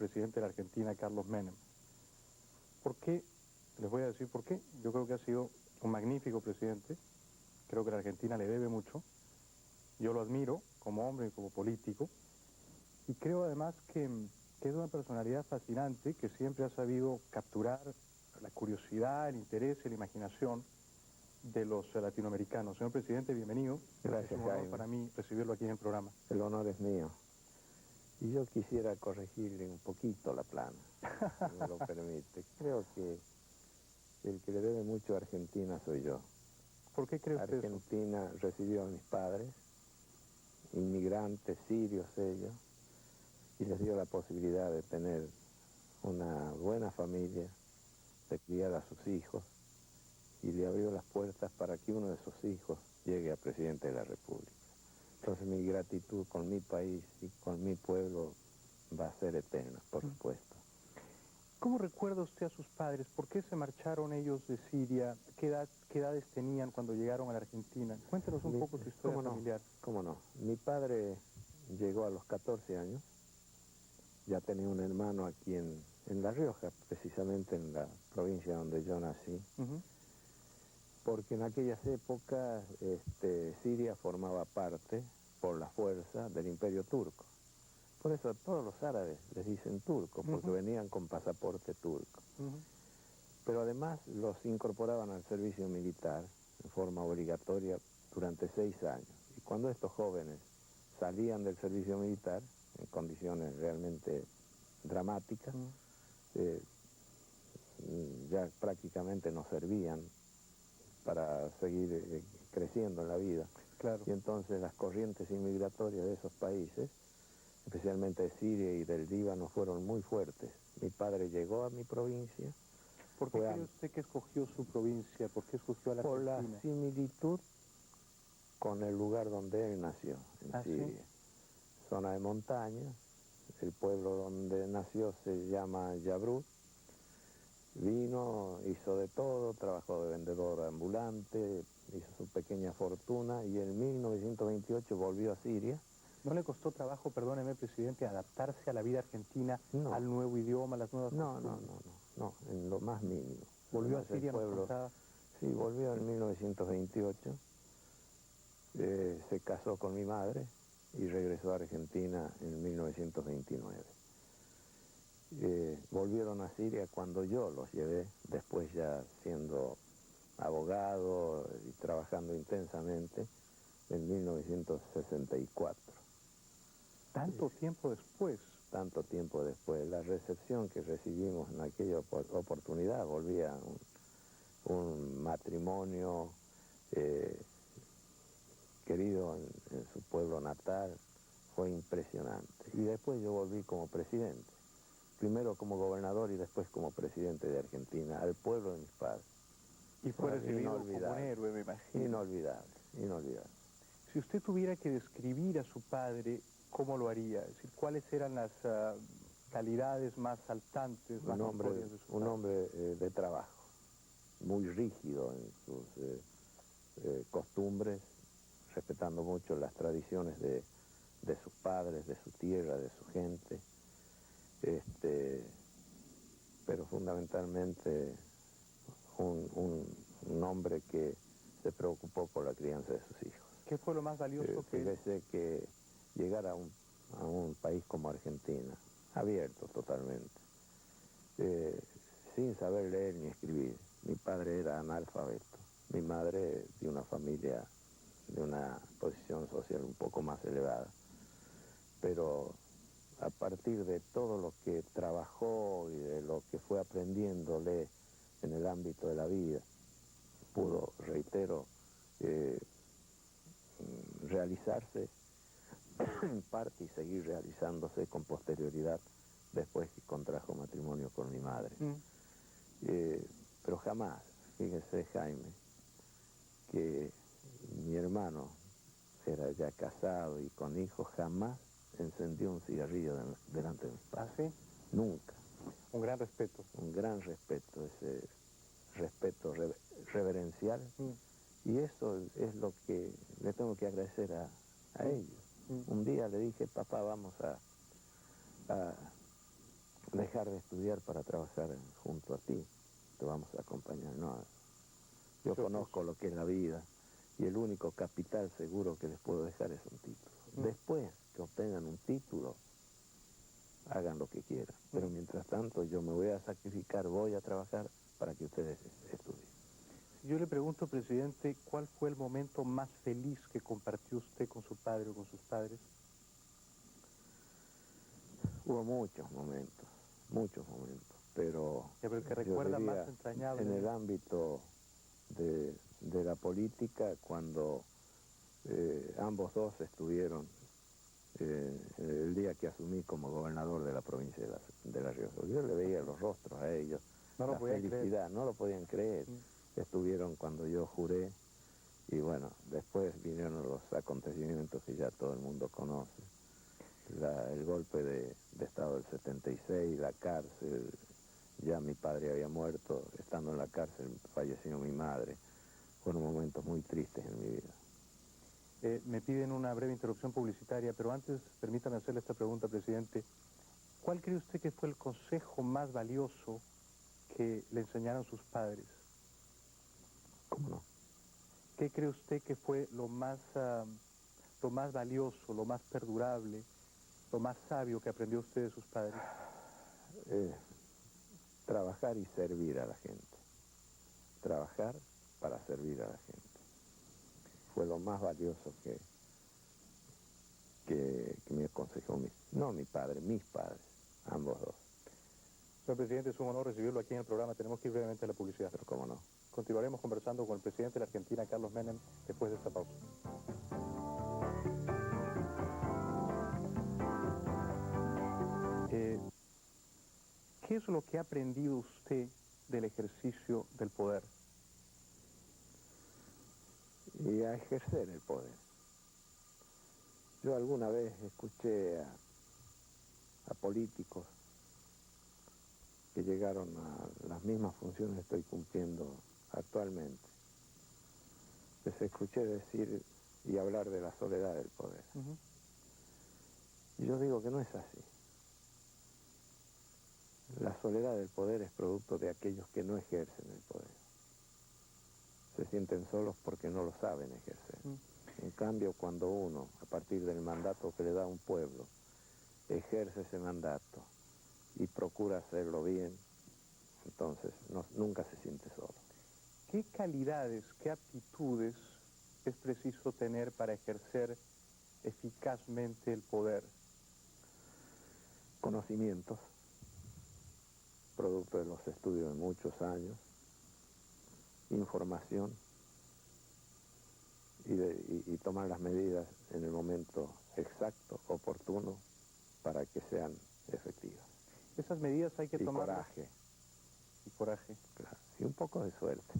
presidente de la Argentina, Carlos Menem. ¿Por qué? Les voy a decir por qué. Yo creo que ha sido un magnífico presidente. Creo que la Argentina le debe mucho. Yo lo admiro como hombre y como político. Y creo además que es una personalidad fascinante que siempre ha sabido capturar la curiosidad, el interés y la imaginación de los latinoamericanos. Señor presidente, bienvenido. Gracias, es un honor Jaime. para mí recibirlo aquí en el programa. El honor es mío. Y yo quisiera corregirle un poquito la plana, si me lo permite. Creo que el que le debe mucho a Argentina soy yo. ¿Por qué cree usted eso? Argentina recibió a mis padres, inmigrantes sirios ellos, y les dio la posibilidad de tener una buena familia, de criar a sus hijos, y le abrió las puertas para que uno de sus hijos llegue a presidente de la República. Entonces mi gratitud con mi país y con mi pueblo va a ser eterna, por supuesto. ¿Cómo recuerda usted a sus padres? ¿Por qué se marcharon ellos de Siria? ¿Qué edades tenían cuando llegaron a la Argentina? Cuéntenos un poco su historia familiar. ¿Cómo no? Mi padre llegó a los 14 años. Ya tenía un hermano aquí en La Rioja, precisamente en la provincia donde yo nací. Porque en aquellas épocas Siria formaba parte, por la fuerza, del Imperio Turco. Por eso a todos los árabes les dicen turco, porque venían con pasaporte turco. Pero además los incorporaban al servicio militar en forma obligatoria durante 6 años. Y cuando estos jóvenes salían del servicio militar, en condiciones realmente dramáticas, ya prácticamente no servían para seguir creciendo en la vida. Claro. Y entonces las corrientes inmigratorias de esos países, especialmente de Siria y del Líbano, fueron muy fuertes. Mi padre llegó a mi provincia. ¿Por qué cree usted que escogió su provincia? ¿Por qué escogió a la Argentina? Por la similitud con el lugar donde él nació, en Siria. ¿Sí? Zona de montaña. El pueblo donde nació se llama Yabrut. Vino, hizo de todo, trabajó de vendedor ambulante, hizo su pequeña fortuna y en 1928 volvió a Siria. ¿No le costó trabajo, perdóneme, presidente, adaptarse a la vida argentina, al nuevo idioma, a las nuevas costumbres? No, en lo más mínimo. ¿Volvió a Siria, nos contaba? Sí, volvió en 1928, se casó con mi madre y regresó a Argentina en 1929. Volvieron a Siria cuando yo los llevé, después ya siendo abogado y trabajando intensamente, en 1964. ¿Tanto tiempo después? Tanto tiempo después. La recepción que recibimos en aquella oportunidad volvía un matrimonio querido en su pueblo natal, fue impresionante. Y después yo volví como presidente. Primero como gobernador y después como presidente de Argentina, al pueblo de mis padres. Y fue recibido como un héroe, me imagino. Inolvidable, inolvidable. Si usted tuviera que describir a su padre, ¿cómo lo haría? Es decir, ¿cuáles eran las calidades más saltantes, más notorias de su padre? Un hombre de trabajo, muy rígido en sus costumbres, respetando mucho las tradiciones de sus padres, de su tierra, de su gente. Pero fundamentalmente un hombre que se preocupó por la crianza de sus hijos. ¿Qué fue lo más valioso que fíjese que llegar a un país como Argentina, abierto totalmente, sin saber leer ni escribir? Mi padre era analfabeto, mi madre de una familia de una posición social un poco más elevada, pero a partir de todo lo que trabajó y de lo que fue aprendiéndole en el ámbito de la vida, pudo, reitero, realizarse en parte y seguir realizándose con posterioridad después que contrajo matrimonio con mi madre. Pero jamás, fíjese, Jaime, que mi hermano era ya casado y con hijos, jamás encendió un cigarrillo delante de mis padres. ¿Ah, sí? Nunca. Un gran respeto. Un gran respeto, ese respeto reverencial. Y eso es lo que le tengo que agradecer a ellos. Un día le dije, papá, vamos dejar de estudiar para trabajar junto a ti, te vamos a acompañar. No, yo conozco lo que es la vida y el único capital seguro que les puedo dejar es un título. Después que obtengan un título, hagan lo que quieran. Pero mientras tanto yo me voy a sacrificar, voy a trabajar para que ustedes estudien. Si yo le pregunto, presidente, ¿cuál fue el momento más feliz que compartió usted con su padre o con sus padres? Hubo muchos momentos, pero pero el que recuerda más entrañable. En el ámbito de la política, cuando ambos dos estuvieron el día que asumí como gobernador de la provincia de La Rioja. Yo le veía los rostros a ellos, la felicidad, no lo podían creer. Estuvieron cuando yo juré y bueno, después vinieron los acontecimientos que ya todo el mundo conoce. El golpe de Estado del 76, la cárcel, ya mi padre había muerto, estando en la cárcel falleció mi madre. Fueron momentos muy tristes en mi vida. Me piden una breve interrupción publicitaria, pero antes permítame hacerle esta pregunta, presidente. ¿Cuál cree usted que fue el consejo más valioso que le enseñaron sus padres? ¿Cómo no? ¿Qué cree usted que fue lo más valioso, lo más perdurable, lo más sabio que aprendió usted de sus padres? Trabajar y servir a la gente. Trabajar para servir a la gente. Fue lo más valioso que me aconsejó mi padre, mis padres, ambos dos. Señor presidente, es un honor recibirlo aquí en el programa. Tenemos que ir brevemente a la publicidad. Pero cómo no. Continuaremos conversando con el presidente de la Argentina, Carlos Menem, después de esta pausa. ¿Qué es lo que ha aprendido usted del ejercicio del poder? Y a ejercer el poder. Yo alguna vez escuché a políticos que llegaron a las mismas funciones que estoy cumpliendo actualmente. Les escuché decir y hablar de la soledad del poder. Y yo digo que no es así. La soledad del poder es producto de aquellos que no ejercen el poder. Se sienten solos porque no lo saben ejercer. En cambio, cuando uno, a partir del mandato que le da un pueblo, ejerce ese mandato y procura hacerlo bien, entonces nunca se siente solo. ¿Qué calidades, qué aptitudes es preciso tener para ejercer eficazmente el poder? Conocimientos, producto de los estudios de muchos años, información y tomar las medidas en el momento exacto, oportuno, para que sean efectivas. Esas medidas hay que tomar. Coraje. Y coraje. Claro. Y un poco de suerte.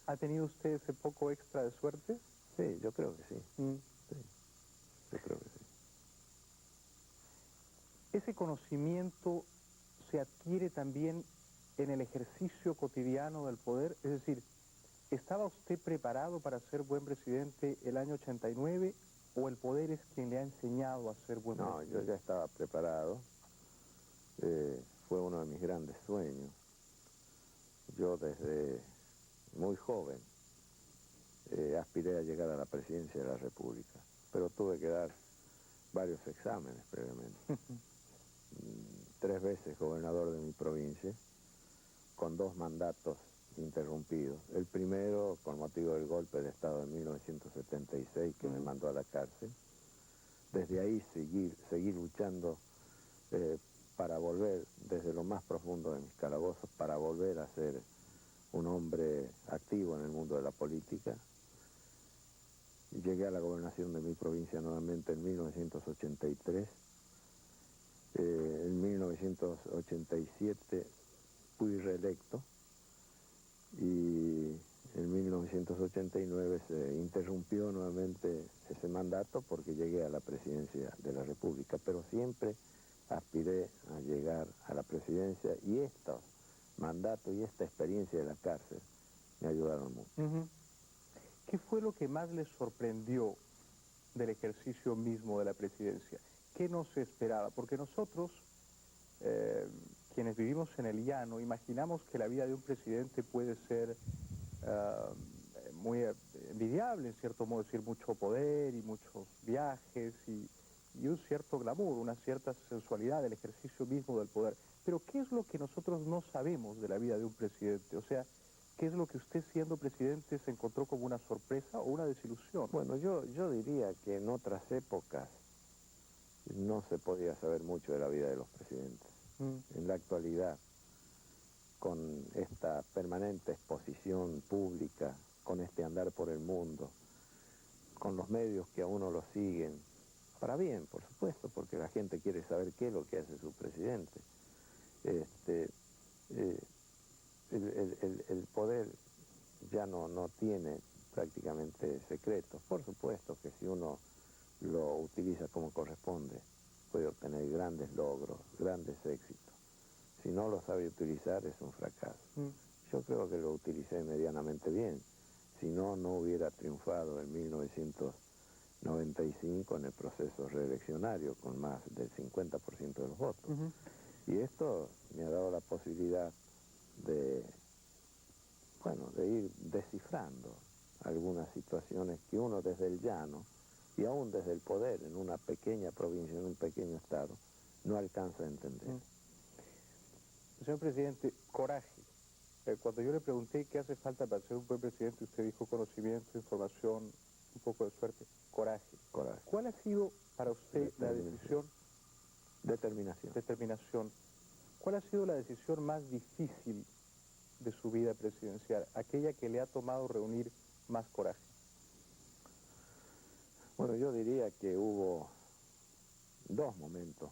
¿Ha tenido usted ese poco extra de suerte? Sí, yo creo que sí. Sí, yo creo que sí. Ese conocimiento se adquiere también en el ejercicio cotidiano del poder, es decir, ¿estaba usted preparado para ser buen presidente el año 89 o el poder es quien le ha enseñado a ser buen presidente? No, yo ya estaba preparado. Fue uno de mis grandes sueños. Yo desde muy joven aspiré a llegar a la presidencia de la República, pero tuve que dar varios exámenes previamente. 3 veces gobernador de mi provincia, con 2 mandatos interrumpidos. El primero con motivo del golpe de Estado de 1976 que me mandó a la cárcel. Desde ahí seguir luchando para volver desde lo más profundo de mis calabozos, para volver a ser un hombre activo en el mundo de la política. Llegué a la gobernación de mi provincia nuevamente en 1983. En 1987 fui reelecto y en 1989 se interrumpió nuevamente ese mandato porque llegué a la presidencia de la República, pero siempre aspiré a llegar a la presidencia y estos mandatos y esta experiencia de la cárcel me ayudaron mucho. ¿Qué fue lo que más les sorprendió del ejercicio mismo de la presidencia? ¿Qué no se esperaba? Porque nosotros quienes vivimos en el llano, imaginamos que la vida de un presidente puede ser muy envidiable, en cierto modo, decir, mucho poder y muchos viajes y un cierto glamour, una cierta sensualidad del ejercicio mismo del poder. Pero ¿qué es lo que nosotros no sabemos de la vida de un presidente? O sea, ¿qué es lo que usted siendo presidente se encontró como una sorpresa o una desilusión? Bueno, yo diría que en otras épocas no se podía saber mucho de la vida de los presidentes. En la actualidad, con esta permanente exposición pública, con este andar por el mundo, con los medios que a uno lo siguen, para bien, por supuesto, porque la gente quiere saber qué es lo que hace su presidente. El poder ya no tiene prácticamente secretos. Por supuesto que si uno lo utiliza como corresponde, puede obtener grandes logros, grandes éxitos. Si no lo sabe utilizar, es un fracaso. Yo creo que lo utilicé medianamente bien. Si no, no hubiera triunfado en 1995 en el proceso reeleccionario con más del 50% de los votos. Y esto me ha dado la posibilidad de ir descifrando algunas situaciones que uno desde el llano y aún desde el poder en una pequeña provincia, en un pequeño estado, no alcanza a entender. Señor presidente, coraje. Cuando yo le pregunté qué hace falta para ser un buen presidente, usted dijo conocimiento, información, un poco de suerte, coraje. Coraje. ¿Cuál ha sido para usted la decisión? Determinación. Determinación. ¿Cuál ha sido la decisión más difícil de su vida presidencial? Aquella que le ha tomado reunir más coraje. Bueno, yo diría que hubo dos momentos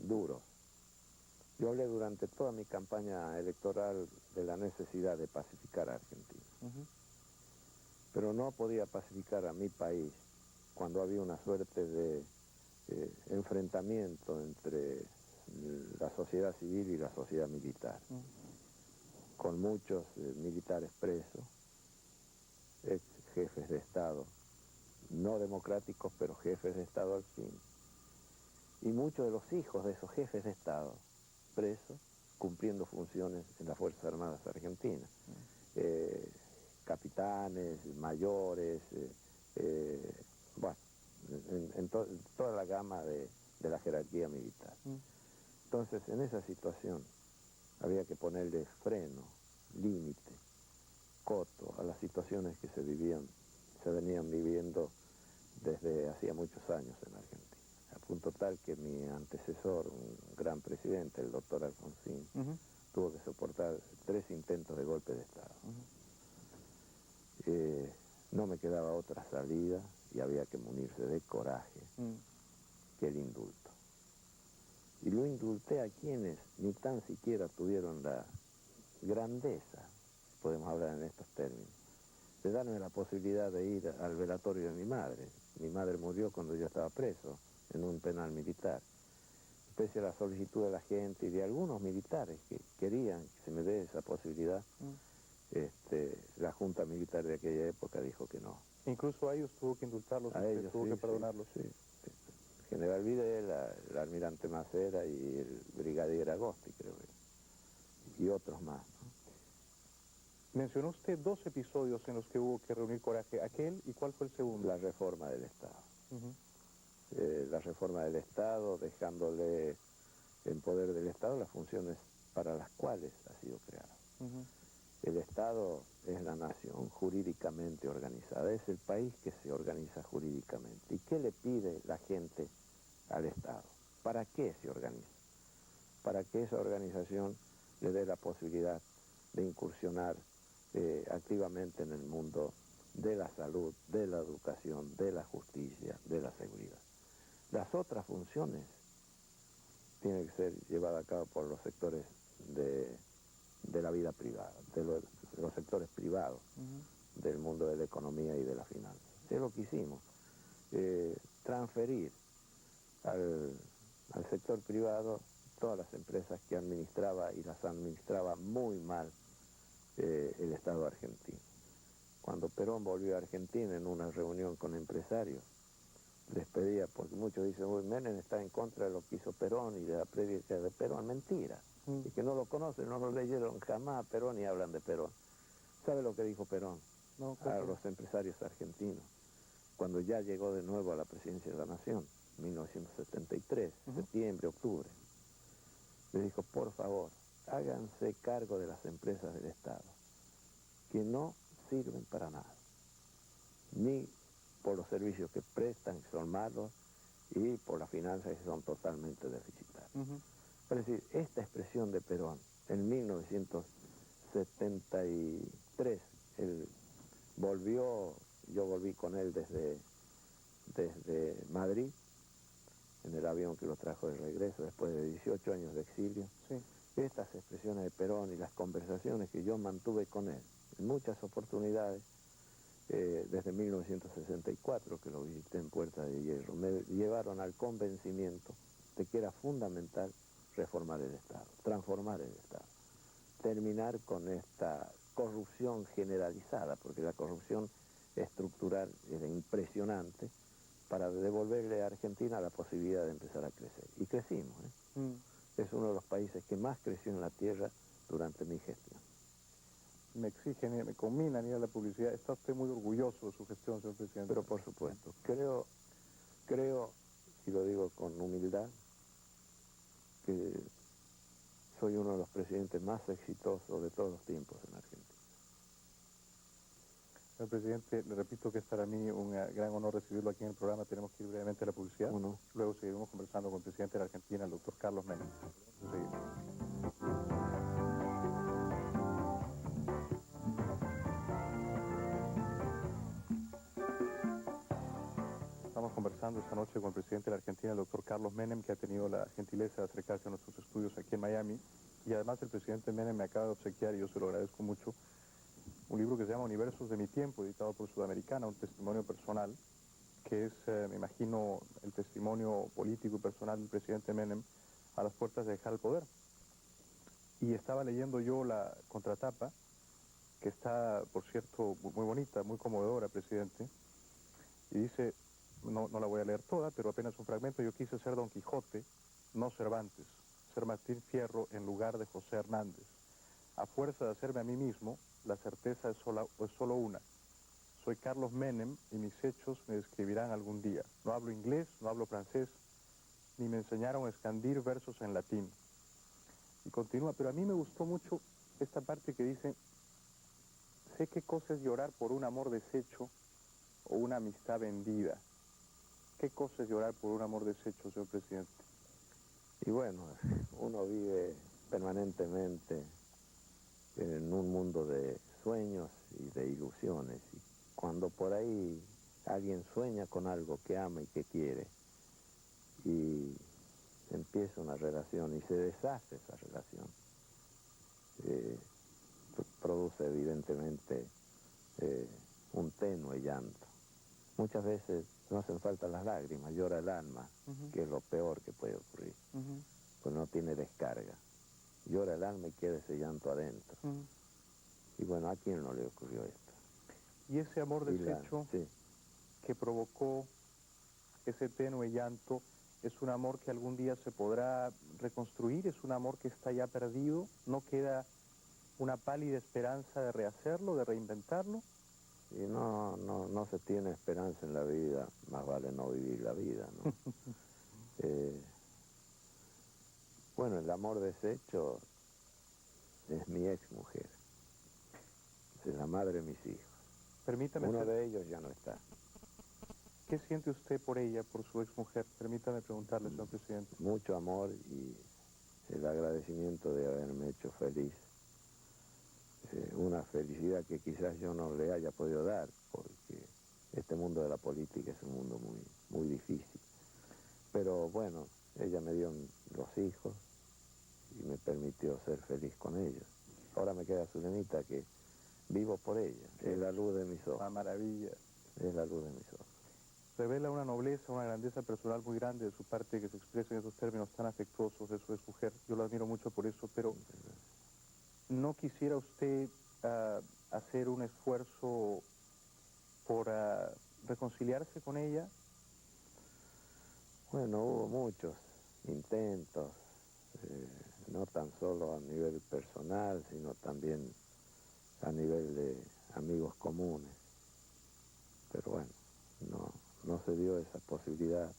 duros. Yo hablé durante toda mi campaña electoral de la necesidad de pacificar a Argentina. Pero no podía pacificar a mi país cuando había una suerte de enfrentamiento entre la sociedad civil y la sociedad militar, con muchos militares presos, ex jefes de Estado, no democráticos, pero jefes de Estado al fin, y muchos de los hijos de esos jefes de Estado presos, cumpliendo funciones en las Fuerzas Armadas Argentinas. Capitanes, mayores, en toda la gama de la jerarquía militar. Entonces, en esa situación había que ponerle freno, límite, coto a las situaciones que se venían viviendo desde hacía muchos años en Argentina. A punto tal que mi antecesor, un gran presidente, el doctor Alfonsín, tuvo que soportar 3 intentos de golpe de Estado. No me quedaba otra salida y había que munirse de coraje que el indulto. Y lo indulté a quienes ni tan siquiera tuvieron la grandeza, podemos hablar en estos términos, de darme la posibilidad de ir al velatorio de mi madre. Mi madre murió cuando yo estaba preso en un penal militar. Pese a la solicitud de la gente y de algunos militares que querían que se me dé esa posibilidad, la Junta Militar de aquella época dijo que no. Incluso a ellos tuvo que indultarlos, A ellos tuvo que perdonarlos. Sí. El general Videla, el almirante Macera y el brigadier Agosti, creo que, y otros más, ¿no? Mencionó usted 2 episodios en los que hubo que reunir coraje. ¿Aquel y cuál fue el segundo? La reforma del Estado. La reforma del Estado, dejándole en poder del Estado las funciones para las cuales ha sido creado. El Estado es la nación jurídicamente organizada, es el país que se organiza jurídicamente. ¿Y qué le pide la gente al Estado? ¿Para qué se organiza? Para que esa organización le dé la posibilidad de incursionar activamente en el mundo de la salud, de la educación, de la justicia, de la seguridad. Las otras funciones tienen que ser llevadas a cabo por los sectores de la vida privada, de los sectores privados del mundo de la economía y de la finanza. Es lo que hicimos, transferir al sector privado todas las empresas que administraba y las administraba muy mal el Estado argentino. Cuando Perón volvió a Argentina en una reunión con empresarios, les pedía, porque muchos dicen, uy, Menem está en contra de lo que hizo Perón y de la prédica de Perón. Mentira. Y que no lo conocen, no lo leyeron jamás a Perón y hablan de Perón. ¿Sabe lo que dijo Perón a los empresarios argentinos? Cuando ya llegó de nuevo a la presidencia de la Nación, 1973, septiembre, octubre. Le dijo, por favor, háganse cargo de las empresas del Estado, que no sirven para nada, ni por los servicios que prestan, que son malos, y por las finanzas, que son totalmente deficitarias. Es decir, esta expresión de Perón, en 1973, él volvió, yo volví con él desde Madrid, en el avión que lo trajo de regreso después de 18 años de exilio. Sí. Estas expresiones de Perón y las conversaciones que yo mantuve con él en muchas oportunidades, desde 1964 que lo visité en Puerta de Hierro, me llevaron al convencimiento de que era fundamental reformar el Estado, transformar el Estado, terminar con esta corrupción generalizada, porque la corrupción estructural era impresionante, para devolverle a Argentina la posibilidad de empezar a crecer. Y crecimos, ¿eh? Es uno de los países que más creció en la tierra durante mi gestión. Me exigen, me combinan ir a la publicidad. Está usted muy orgulloso de su gestión, señor presidente. Pero por supuesto, creo, y lo digo con humildad, que soy uno de los presidentes más exitosos de todos los tiempos en Argentina. Señor presidente, le repito que es para mí un gran honor recibirlo aquí en el programa. Tenemos que ir brevemente a la publicidad. Luego seguiremos conversando con el presidente de la Argentina, el doctor Carlos Menem. Estamos conversando esta noche con el presidente de la Argentina, el doctor Carlos Menem, que ha tenido la gentileza de acercarse a nuestros estudios aquí en Miami. Y además el presidente Menem me acaba de obsequiar, y yo se lo agradezco mucho, un libro que se llama Universos de mi tiempo, editado por Sudamericana, un testimonio personal, que es, me imagino, el testimonio político y personal del presidente Menem a las puertas de dejar el poder. Y estaba leyendo yo la contratapa, que está, por cierto, muy bonita, muy conmovedora, presidente, y dice, no la voy a leer toda, pero apenas un fragmento: yo quise ser Don Quijote, no Cervantes, ser Martín Fierro en lugar de José Hernández. A fuerza de hacerme a mí mismo, la certeza es solo una. Soy Carlos Menem y mis hechos me describirán algún día. No hablo inglés, no hablo francés, ni me enseñaron a escandir versos en latín. Y continúa, pero a mí me gustó mucho esta parte que dice, sé qué cosa es llorar por un amor deshecho o una amistad vendida. ¿Qué cosa es llorar por un amor deshecho, señor presidente? Y bueno, uno vive permanentemente en un mundo de sueños y de ilusiones. Y cuando por ahí alguien sueña con algo que ama y que quiere, y empieza una relación y se deshace esa relación, produce evidentemente un tenue llanto. Muchas veces no hacen falta las lágrimas, llora el alma, que es lo peor que puede ocurrir, pues no tiene descarga. Llora el alma y queda ese llanto adentro. Y bueno, ¿a quién no le ocurrió esto? Y ese amor deshecho que provocó ese tenue llanto, ¿es un amor que algún día se podrá reconstruir? ¿Es un amor que está ya perdido? ¿No queda una pálida esperanza de rehacerlo, de reinventarlo? Y no se tiene esperanza en la vida, más vale no vivir la vida, ¿no? Bueno, el amor deshecho es mi ex mujer, es la madre de mis hijos. Permítame Uno de ellos ya no está. ¿Qué siente usted por ella, por su ex mujer? Permítame preguntarle, señor presidente. Mucho amor y el agradecimiento de haberme hecho feliz. Una felicidad que quizás yo no le haya podido dar, porque este mundo de la política es un mundo muy, muy difícil. Pero bueno, ella me dio los hijos y me permitió ser feliz con ellos. Ahora me queda Zulenita, que vivo por ella, es la luz de mis ojos. Una maravilla. Es la luz de mis ojos. Revela una nobleza, una grandeza personal muy grande de su parte, que se expresa en esos términos tan afectuosos de su exmujer. Yo lo admiro mucho por eso, pero ¿no quisiera usted hacer un esfuerzo por reconciliarse con ella? Bueno, hubo muchos intentos, no tan solo a nivel personal, sino también a nivel de amigos comunes. Pero bueno, no se dio esa posibilidad.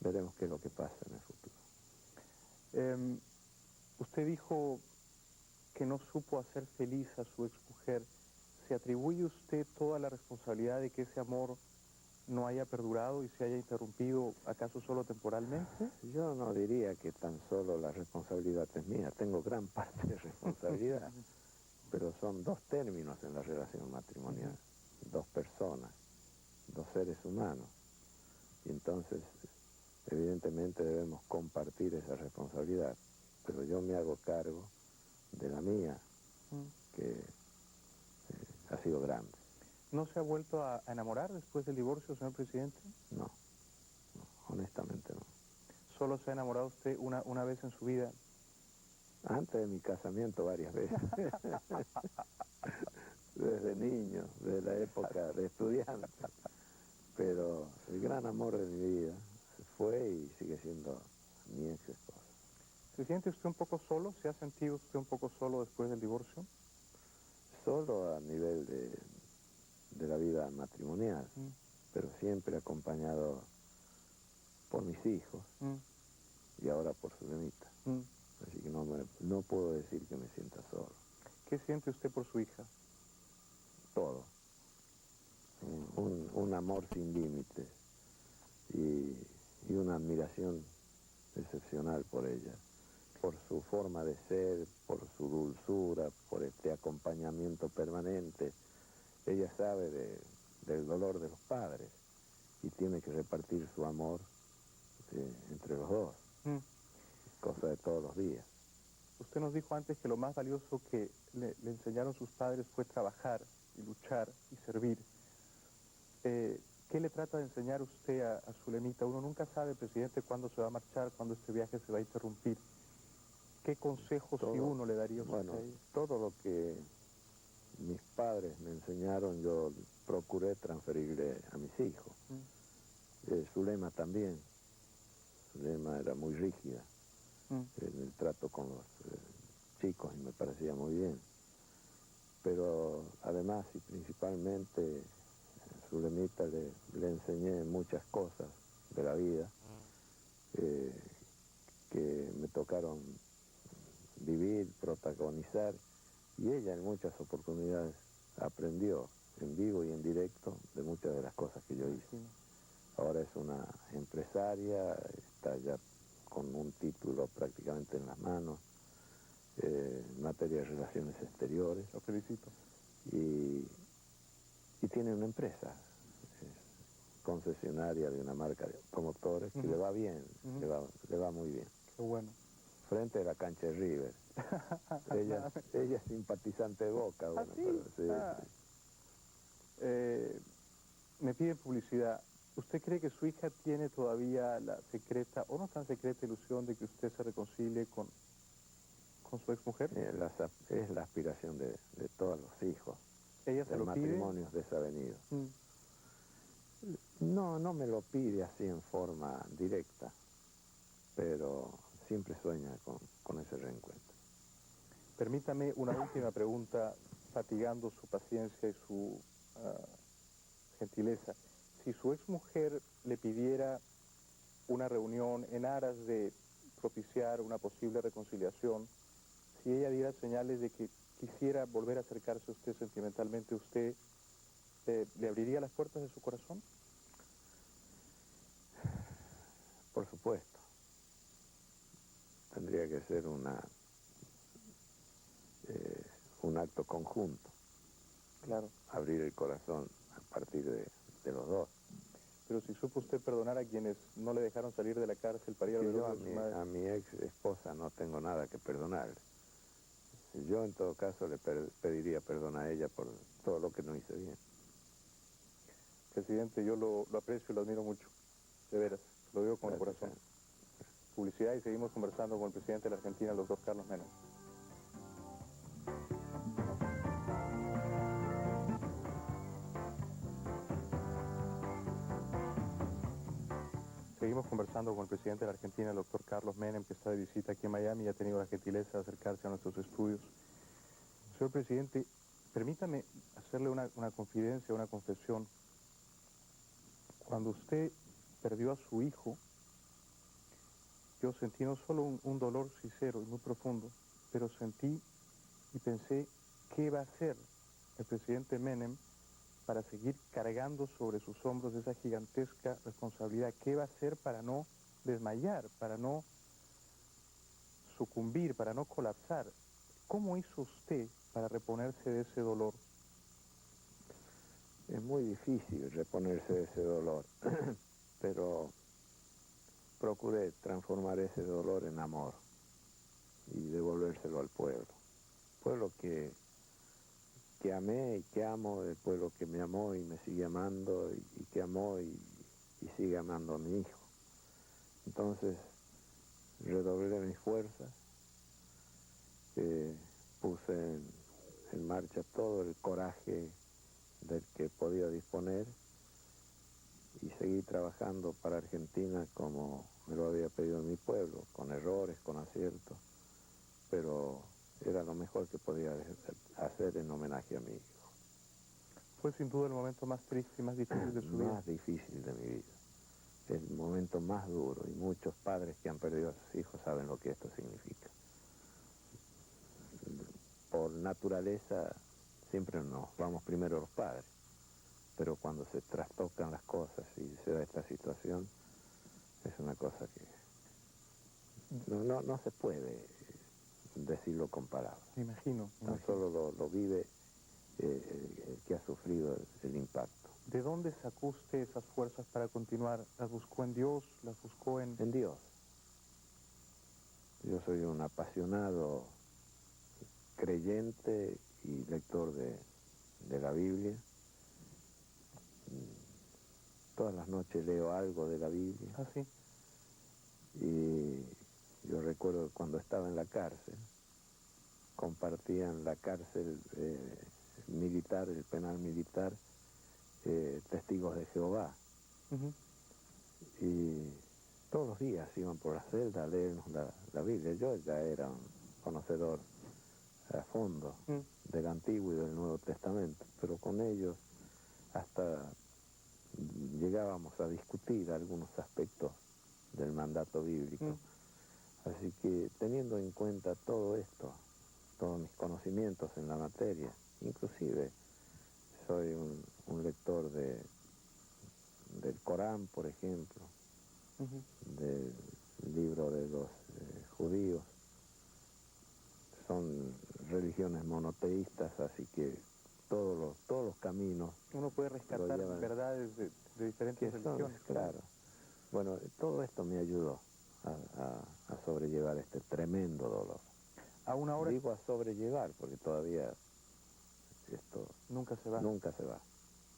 Veremos qué es lo que pasa en el futuro. Usted dijo que no supo hacer feliz a su exmujer. ¿Se atribuye usted toda la responsabilidad de que ese amor no haya perdurado y se haya interrumpido, acaso solo temporalmente? Yo no diría que tan solo la responsabilidad es mía, tengo gran parte de responsabilidad, pero son dos términos en la relación matrimonial, dos personas, dos seres humanos, y entonces evidentemente debemos compartir esa responsabilidad, pero yo me hago cargo de la mía, que ha sido grande. ¿No se ha vuelto a enamorar después del divorcio, señor presidente? No, honestamente no. ¿Solo se ha enamorado usted una vez en su vida? Antes de mi casamiento varias veces. Desde niño, desde la época de estudiante. Pero el gran amor de mi vida fue y sigue siendo mi ex esposa. ¿Se siente usted un poco solo? ¿Se ha sentido usted un poco solo después del divorcio? Solo a nivel de la vida matrimonial, pero siempre acompañado por mis hijos y ahora por Zulemita. Así que no puedo decir que me sienta solo. ¿Qué siente usted por su hija? Todo. Un amor sin límites y una admiración excepcional por ella, por su forma de ser, por su dulzura, por este acompañamiento permanente. Ella sabe del dolor de los padres y tiene que repartir su amor entre los dos, cosa de todos los días. Usted nos dijo antes que lo más valioso que le enseñaron sus padres fue trabajar y luchar y servir. ¿Qué le trata de enseñar usted a Zulemita? Uno nunca sabe, presidente, cuándo se va a marchar, cuándo este viaje se va a interrumpir. ¿Qué consejos si uno le daría a usted? Bueno, todo lo que mis padres me enseñaron yo procuré transferirle a mis hijos. Zulema también. Zulema era muy rígida en el trato con los chicos y me parecía muy bien. Pero además y principalmente Zulemita le enseñé muchas cosas de la vida que me tocaron vivir, protagonizar, y ella en muchas oportunidades aprendió en vivo y en directo de muchas de las cosas que yo hice. Ahora es una empresaria, está ya con un título prácticamente en las manos en materia de relaciones exteriores. Lo felicito. Y tiene una empresa concesionaria de una marca de automotores que le va bien, le va muy bien. Qué bueno. Frente de la cancha de River. ella es simpatizante de Boca. Bueno, ¿sí? Pero, sí. Me pide publicidad. ¿Usted cree que su hija tiene todavía la secreta, o no tan secreta ilusión de que usted se reconcilie con su exmujer? Es la aspiración de todos los hijos. ¿Ella se lo pide? Matrimonios desavenidos. No me lo pide así en forma directa, pero siempre sueña con ese reencuentro. Permítame una última pregunta, fatigando su paciencia y su gentileza. Si su exmujer le pidiera una reunión en aras de propiciar una posible reconciliación, si ella diera señales de que quisiera volver a acercarse a usted sentimentalmente, ¿usted le abriría las puertas de su corazón? Por supuesto. Tendría que ser un acto conjunto. Claro. Abrir el corazón a partir de los dos. Pero si supo usted perdonar a quienes no le dejaron salir de la cárcel para ir a ver yo a su madre. A mi ex esposa no tengo nada que perdonarle. Yo en todo caso le pediría perdón a ella por todo lo que no hice bien. Presidente, yo lo aprecio y lo admiro mucho. De veras, lo digo con el corazón. Publicidad y seguimos conversando con el presidente de la Argentina, el doctor Carlos Menem. Estuvimos conversando con el presidente de la Argentina, el doctor Carlos Menem, que está de visita aquí en Miami y ha tenido la gentileza de acercarse a nuestros estudios. Señor presidente, permítame hacerle una confidencia, una confesión. Cuando usted perdió a su hijo, yo sentí no solo un dolor sincero y muy profundo, pero sentí y pensé, ¿qué va a hacer el presidente Menem para seguir cargando sobre sus hombros esa gigantesca responsabilidad? ¿Qué va a hacer para no desmayar, para no sucumbir, para no colapsar? ¿Cómo hizo usted para reponerse de ese dolor? Es muy difícil reponerse de ese dolor, pero procuré transformar ese dolor en amor y devolvérselo al pueblo. Pueblo que amé y que amo, el pueblo que me amó y me sigue amando, y que amó y sigue amando a mi hijo. Entonces, redoblé mis fuerzas, puse en marcha todo el coraje del que podía disponer y seguí trabajando para Argentina como me lo había pedido mi pueblo, con errores, con aciertos, pero era lo mejor que podía hacer en homenaje a mi hijo. Fue sin duda el momento más triste y más difícil de su vida. Más difícil de mi vida. El momento más duro, y muchos padres que han perdido a sus hijos saben lo que esto significa. Por naturaleza siempre nos vamos primero los padres, pero cuando se trastocan las cosas y se da esta situación, es una cosa que no se puede decirlo con palabras. Me imagino. Tan solo lo vive el que ha sufrido el impacto. ¿De dónde sacó usted esas fuerzas para continuar? ¿Las buscó en Dios? ¿Las buscó en...? En Dios. Yo soy un apasionado creyente y lector de la Biblia. Todas las noches leo algo de la Biblia. ¿Ah, sí? Y yo recuerdo que cuando estaba en la cárcel, compartían la cárcel militar, el penal militar, testigos de Jehová. Uh-huh. Y todos los días iban por la celda a leernos la Biblia. Yo ya era un conocedor a fondo del Antiguo y del Nuevo Testamento, pero con ellos hasta llegábamos a discutir algunos aspectos del mandato bíblico. Así que teniendo en cuenta todo esto, todos mis conocimientos en la materia, inclusive soy un lector del Corán, por ejemplo, del libro de los judíos. Son religiones monoteístas, así que todos los caminos... Uno puede rescatar verdades de diferentes religiones. Claro. Bueno, todo esto me ayudó a sobrellevar este tremendo dolor. Aún ahora... Digo a sobrellevar, porque todavía esto... Nunca se va. Nunca se va.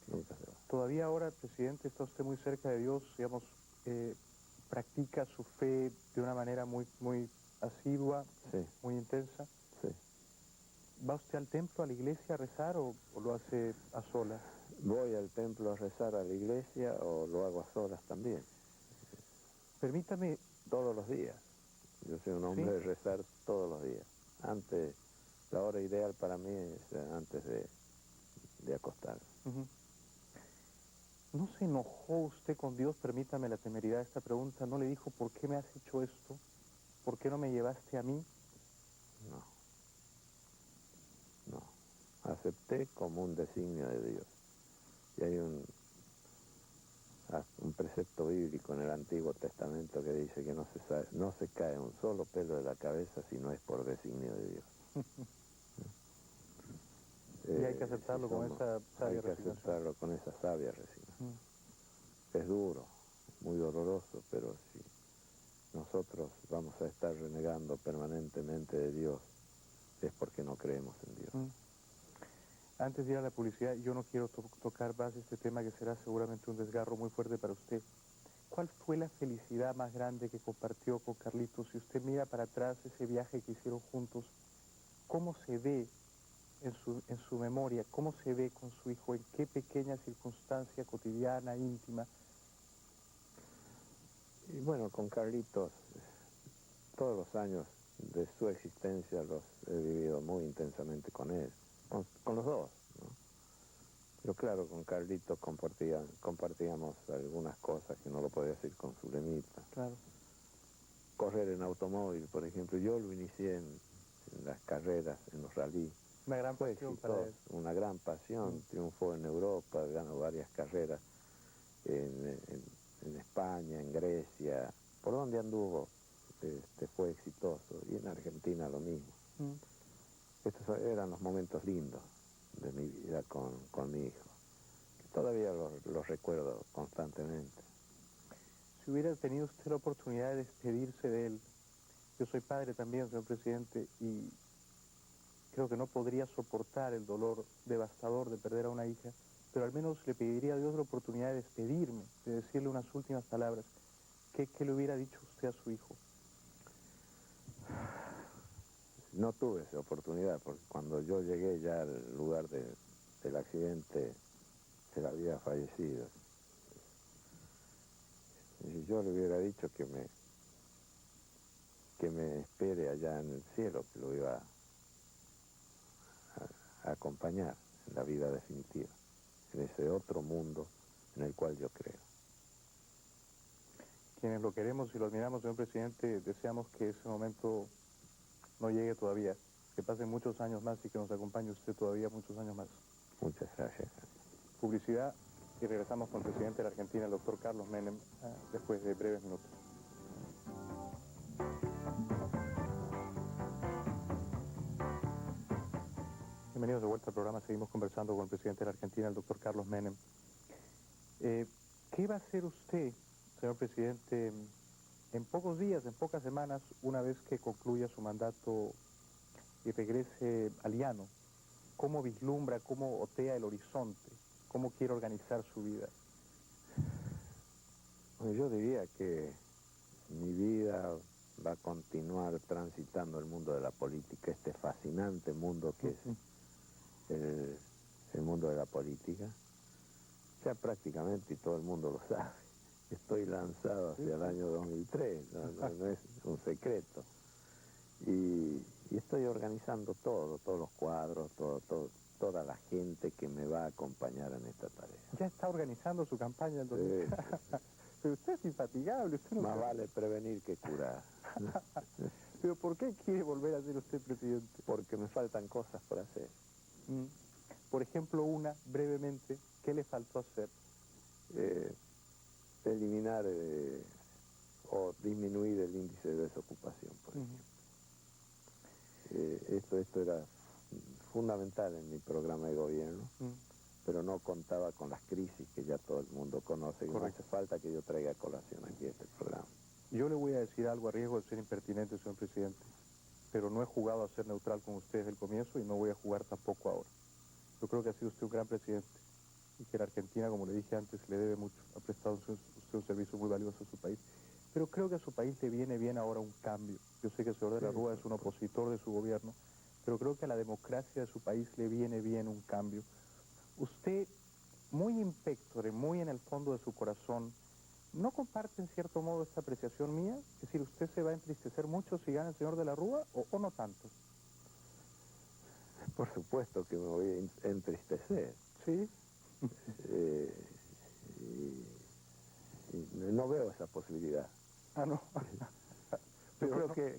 Nunca se va. Todavía ahora, presidente, está usted muy cerca de Dios, digamos, practica su fe de una manera muy asidua, sí, muy intensa. Sí. ¿Va usted al templo, a la iglesia a rezar o lo hace a solas? Voy al templo a rezar a la iglesia o lo hago a solas también. Permítame... Todos los días. Yo soy un hombre de rezar todos los días. Antes, la hora ideal para mí es antes de acostar. ¿No se enojó usted con Dios? Permítame la temeridad de esta pregunta. ¿No le dijo, ¿por qué me has hecho esto? ¿Por qué no me llevaste a mí? No. Acepté como un designio de Dios. Y hay un precepto bíblico en el Antiguo Testamento que dice que no se cae un solo pelo de la cabeza si no es por designio de Dios. Y hay que aceptarlo con esa sabia resignación. Hay que aceptarlo con esa sabia resignación. Es duro, muy doloroso, pero si nosotros vamos a estar renegando permanentemente de Dios, es porque no creemos en Dios. Antes de ir a la publicidad, yo no quiero tocar más este tema que será seguramente un desgarro muy fuerte para usted. ¿Cuál fue la felicidad más grande que compartió con Carlitos? Si usted mira para atrás ese viaje que hicieron juntos, ¿cómo se ve en su memoria? ¿Cómo se ve con su hijo? ¿En qué pequeña circunstancia cotidiana, íntima? Y bueno, con Carlitos, todos los años de su existencia los he vivido muy intensamente con él, con los dos, ¿no? Pero claro, con Carlitos compartíamos algunas cosas que no lo podía decir con Zulemita. Claro. Correr en automóvil, por ejemplo, yo lo inicié en las carreras, en los rallies. Una gran Fue pasión exitoso, para él. una gran pasión, triunfó en Europa, ganó varias carreras en España, en Grecia, por donde anduvo fue exitoso, y en Argentina lo mismo. Estos eran los momentos lindos de mi vida con mi hijo, que todavía los recuerdo constantemente. Si hubiera tenido usted la oportunidad de despedirse de él, yo soy padre también, señor presidente, y creo que no podría soportar el dolor devastador de perder a una hija, pero al menos le pediría a Dios la oportunidad de despedirme, de decirle unas últimas palabras. ¿Qué le hubiera dicho usted a su hijo? No tuve esa oportunidad, porque cuando yo llegué ya al lugar del accidente, él había fallecido. Y yo le hubiera dicho que me espere allá en el cielo, que lo iba a acompañar en la vida definitiva, en ese otro mundo en el cual yo creo. Quienes lo queremos y lo admiramos, señor presidente, deseamos que ese momento no llegue todavía, que pasen muchos años más y que nos acompañe usted todavía muchos años más. Muchas gracias. Publicidad y regresamos con el presidente de la Argentina, el doctor Carlos Menem, después de breves minutos. Bienvenidos de vuelta al programa. Seguimos conversando con el presidente de la Argentina, el doctor Carlos Menem. ¿Qué va a hacer usted, señor presidente, en pocos días, en pocas semanas, una vez que concluya su mandato y regrese al llano? ¿Cómo vislumbra, cómo otea el horizonte? ¿Cómo quiere organizar su vida? Bueno, yo diría que mi vida va a continuar transitando el mundo de la política, este fascinante mundo que es el mundo de la política. Ya prácticamente, y todo el mundo lo sabe, estoy lanzado hacia el año 2003, no es un secreto. Y estoy organizando todos los cuadros, toda la gente que me va a acompañar en esta tarea. Ya está organizando su campaña el 2003. Sí. Pero usted es infatigable. Usted no Más vale prevenir que curar. ¿Pero por qué quiere volver a ser usted presidente? Porque me faltan cosas por hacer. Por ejemplo, brevemente, ¿qué le faltó hacer? Eliminar o disminuir el índice de desocupación, por ejemplo. Esto era fundamental en mi programa de gobierno, pero no contaba con las crisis que ya todo el mundo conoce. No hace falta que yo traiga a colación aquí este programa. Yo le voy a decir algo a riesgo de ser impertinente, señor presidente, pero no he jugado a ser neutral con usted desde el comienzo y no voy a jugar tampoco ahora. Yo creo que ha sido usted un gran presidente y que la Argentina, como le dije antes, le debe mucho. Ha prestado usted un servicio muy valioso a su país. Pero creo que a su país le viene bien ahora un cambio. Yo sé que el señor de la Rúa es un opositor de su gobierno, pero creo que a la democracia de su país le viene bien un cambio. Usted, muy impectore, muy en el fondo de su corazón, ¿no comparte en cierto modo esta apreciación mía? Es decir, ¿usted se va a entristecer mucho si gana el señor de la Rúa o no tanto? Por supuesto que me voy a entristecer. ¿Sí? No veo esa posibilidad. Ah, no. Pero creo que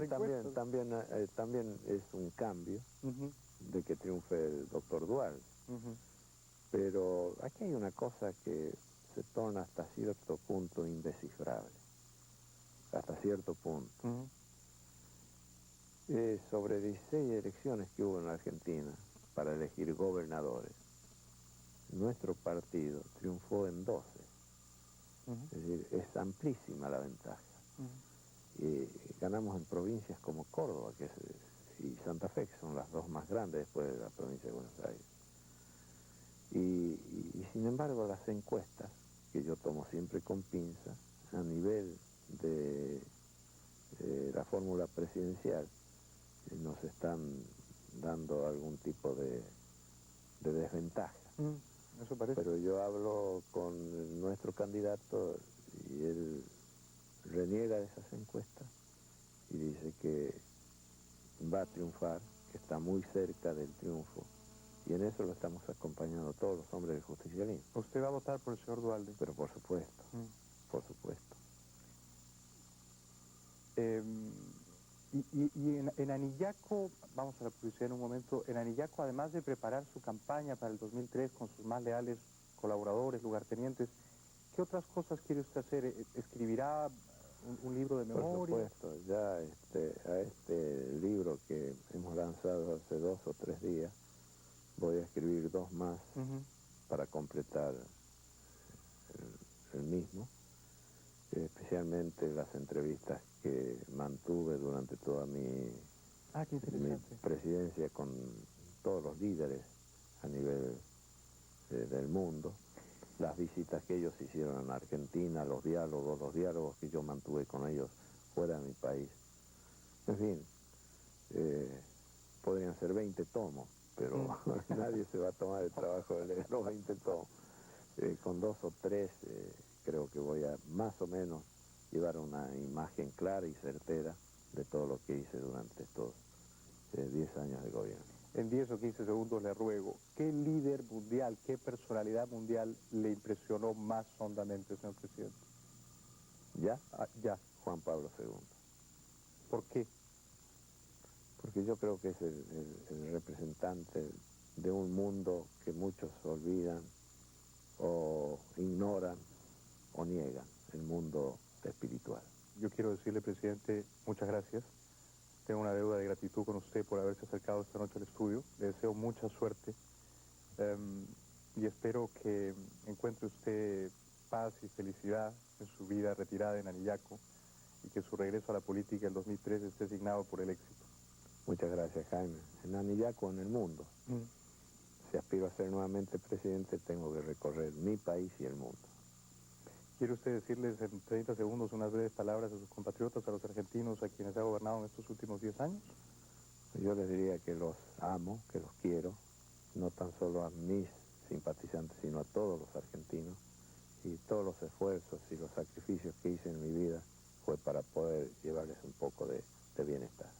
también también es un cambio de que triunfe el doctor Dual. Pero aquí hay una cosa que se torna hasta cierto punto indescifrable. Hasta cierto punto. Sobre 16 elecciones que hubo en la Argentina para elegir gobernadores, nuestro partido triunfó en 12. Es decir, es amplísima la ventaja. Ganamos en provincias como Córdoba y Santa Fe, que son las dos más grandes después de la provincia de Buenos Aires. Y sin embargo las encuestas, que yo tomo siempre con pinza, a nivel de la fórmula presidencial, nos están dando algún tipo de desventaja. Eso parece. Pero yo hablo con nuestro candidato y él reniega de esas encuestas y dice que va a triunfar, que está muy cerca del triunfo, y en eso lo estamos acompañando todos los hombres del justicialismo. ¿Usted va a votar por el señor Duhalde? Pero por supuesto, por supuesto. Y en Anillaco, vamos a la publicidad en un momento, en Anillaco, además de preparar su campaña para el 2003 con sus más leales colaboradores, lugartenientes, ¿qué otras cosas quiere usted hacer? ¿Escribirá un libro de memoria? Por supuesto, ya a este libro que hemos lanzado hace 2 o 3 días, voy a escribir 2 más para completar el mismo, especialmente las entrevistas que mantuve durante toda mi presidencia con todos los líderes a nivel del mundo, las visitas que ellos hicieron en Argentina, los diálogos que yo mantuve con ellos fuera de mi país. En fin, podrían ser 20 tomos, pero nadie se va a tomar el trabajo de leer los 20 tomos. Con 2 o 3 creo que voy a más o menos llevar una imagen clara y certera de todo lo que hice durante estos 10 años de gobierno. En 10 o 15 segundos le ruego, ¿qué líder mundial, qué personalidad mundial le impresionó más hondamente, señor presidente? ¿Ya? Ya. Juan Pablo II. ¿Por qué? Porque yo creo que es el representante de un mundo que muchos olvidan o ignoran o niegan, el mundo espiritual. Yo quiero decirle, presidente, muchas gracias. Tengo una deuda de gratitud con usted por haberse acercado esta noche al estudio. Le deseo mucha suerte y espero que encuentre usted paz y felicidad en su vida retirada en Anillaco y que su regreso a la política en 2003 esté signado por el éxito. Muchas gracias, Jaime. En Anillaco, en el mundo. Si aspiro a ser nuevamente presidente, tengo que recorrer mi país y el mundo. ¿Quiere usted decirles en 30 segundos unas breves palabras a sus compatriotas, a los argentinos, a quienes ha gobernado en estos últimos 10 años? Yo les diría que los amo, que los quiero, no tan solo a mis simpatizantes, sino a todos los argentinos, y todos los esfuerzos y los sacrificios que hice en mi vida fue para poder llevarles un poco de bienestar.